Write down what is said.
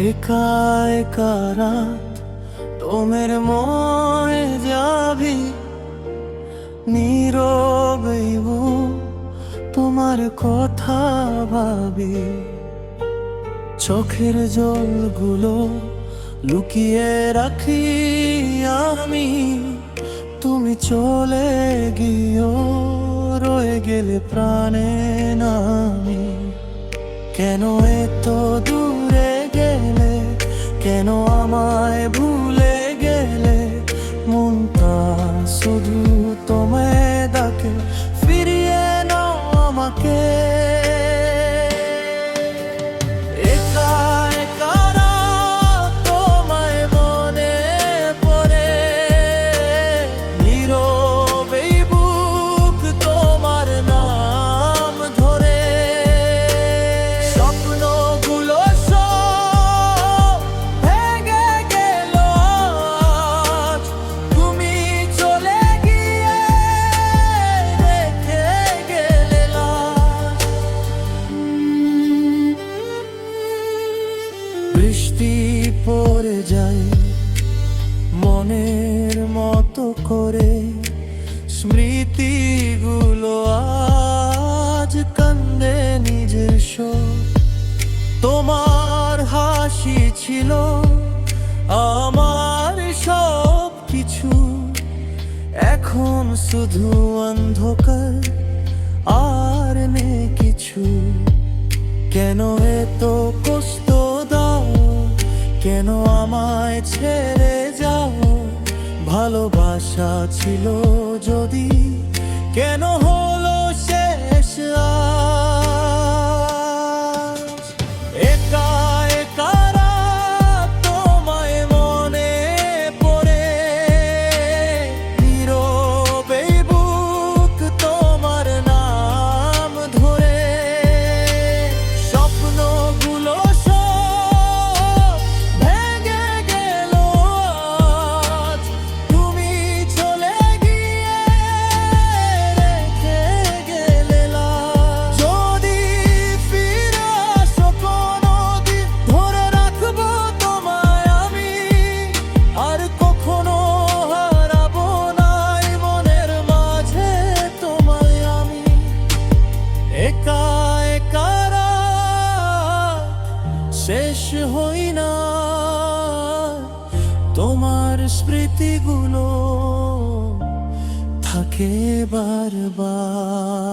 একা একা রাত তোমের ময়ে যাবি, নীরবেই তোমার কথা ভাবি। চোখের জলগুলো লুকিয়ে রাখি আমি, তুমি চলে গিয়েও রয়ে গেলে প্রাণে নামি। কেন এত দূরে গেলে, কেন আমায় ভুলে গেলে? মনটা শুধু তোমায় ডাকে, ফিরিয়ে নাও আমাকে। একা একা রাত তোমায় মনে পড়ে, নীরবেই বুক তোমার নাম ধরে। স্বপ্নগুলো সব ভেঙে গেল আজ, তুমি চলে গিয়ে রেখে গেলে লাজ। বৃষ্টি পড়ে যায় মনের মতো করে, স্মৃতিগুলো আজ কান্দে নিজের শোক। তোমার হাসি ছিল আমার সব কিছু, এখন শুধু অন্ধকার আর নেই কিছু। কেন এত কষ্ট দাও, কেন আমায় ছেড়ে যাও? ভালোবাসা ছিল যদি, কেন হলো শেষ আজ? একা একা রাত তোমায় মনে পড়ে, নীরবেই বুক তোমার নাম ধরে। স্বপ্নগুলো সব ভেঙে গেল আজ, তুমি চলে গিয়ে রেখে গেলে লাজ। যদি ফিরে আসো কোনোদিন, ধরে রাখবো তোমায় আমি, আর কখনো হারাবো না এই মনের মাঝে তোমায় আমি। একা একা রাত শেষ হই না, তোমার স্মৃতিগুলো থাকে বারবার।